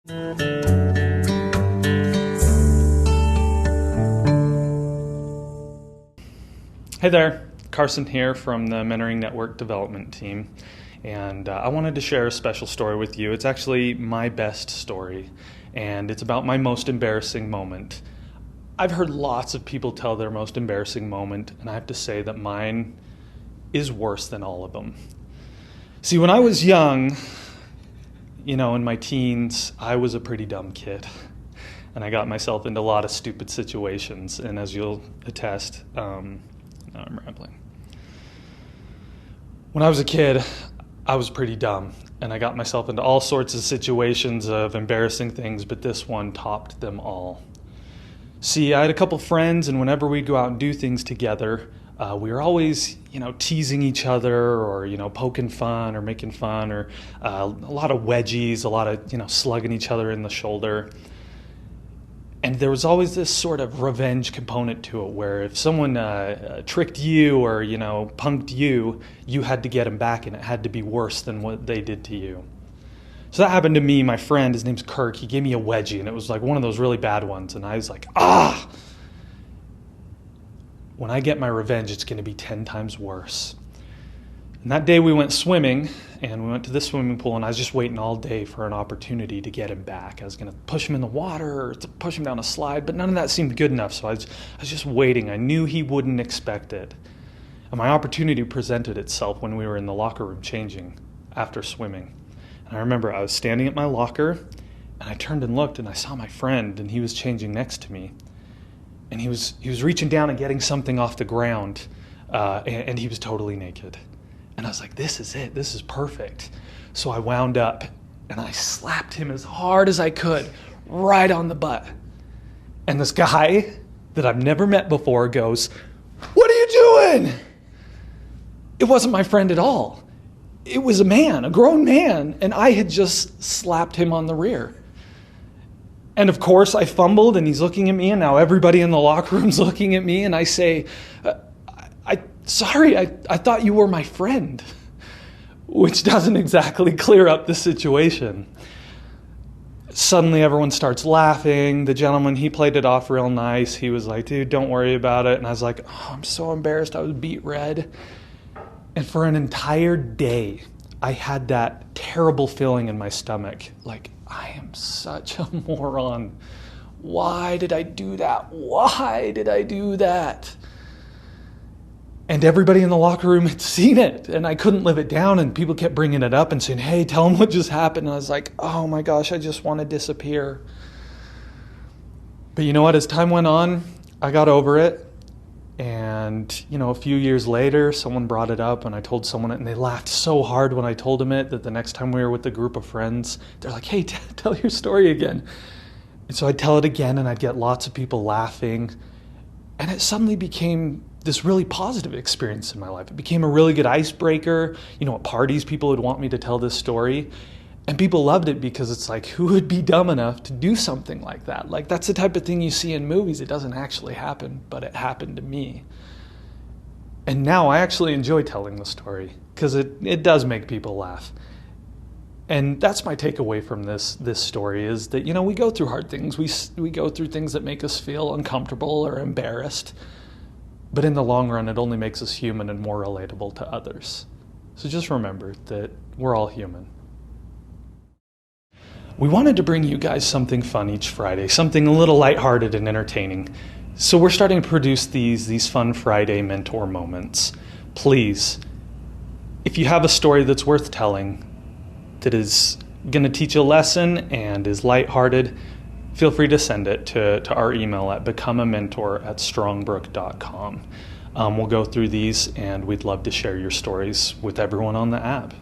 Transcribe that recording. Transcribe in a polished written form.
Hey there, Carson here from the Mentoring Network Development Team, and I wanted to share a special story with you. It's actually my best story, and it's about my most embarrassing moment. I've heard lots of people tell their most embarrassing moment, and I have to say that mine is worse than all of them. See, when I was young, in my teens, I was a pretty dumb kid, and I got myself into a lot of stupid situations, and as you'll attest, now I'm rambling. When I was a kid, I was pretty dumb, and I got myself into all sorts of situations of embarrassing things, but this one topped them all. See, I had a couple friends, and whenever we'd go out and do things together, we were always, teasing each other or, poking fun or making fun or a lot of wedgies, a lot of, slugging each other in the shoulder. And there was always this sort of revenge component to it where if someone tricked you or, punked you, you had to get them back and it had to be worse than what they did to you. So that happened to me. My friend, his name's Kirk, he gave me a wedgie and it was like one of those really bad ones. And I was like, when I get my revenge, it's going to be 10 times worse. And that day we went swimming, and we went to the swimming pool, and I was just waiting all day for an opportunity to get him back. I was going to push him in the water or to push him down a slide, but none of that seemed good enough, so I was just waiting. I knew he wouldn't expect it. And my opportunity presented itself when we were in the locker room changing after swimming. And I remember I was standing at my locker, and I turned and looked, and I saw my friend, and he was changing next to me. And he was reaching down and getting something off the ground, and he was totally naked. And I was like, this is it. This is perfect. So I wound up and I slapped him as hard as I could right on the butt. And this guy that I've never met before goes, "What are you doing?" It wasn't my friend at all. It was a man, a grown man, and I had just slapped him on the rear. And of course I fumbled and he's looking at me, and now everybody in the locker room's looking at me, and I say, Sorry, I thought you were my friend, which doesn't exactly clear up the situation. Suddenly everyone starts laughing. The gentleman, he played it off real nice. He was like, "Dude, don't worry about it." And I was like, I'm so embarrassed. I was beet red. And for an entire day, I had that terrible feeling in my stomach. Like, I am such a moron. Why did I do that? Why did I do that? And everybody in the locker room had seen it, and I couldn't live it down, and people kept bringing it up and saying, "Hey, tell them what just happened." And I was like, oh my gosh, I just want to disappear. But you know what? As time went on, I got over it. And, a few years later, someone brought it up, and I told someone it, and they laughed so hard when I told them it that the next time we were with a group of friends, they're like, "Hey, tell your story again." And so I'd tell it again, and I'd get lots of people laughing. And it suddenly became this really positive experience in my life. It became a really good icebreaker. At parties, people would want me to tell this story. And people loved it because it's like, who would be dumb enough to do something like that? Like, that's the type of thing you see in movies. It doesn't actually happen, but it happened to me. And now I actually enjoy telling the story because it does make people laugh. And that's my takeaway from this story is that, we go through hard things. We go through things that make us feel uncomfortable or embarrassed. But in the long run, it only makes us human and more relatable to others. So just remember that we're all human. We wanted to bring you guys something fun each Friday, something a little lighthearted and entertaining. So we're starting to produce these fun Friday mentor moments. Please, if you have a story that's worth telling, that is going to teach a lesson and is lighthearted, feel free to send it to our email at becomeamentor@strongbrook.com. We'll go through these, and we'd love to share your stories with everyone on the app.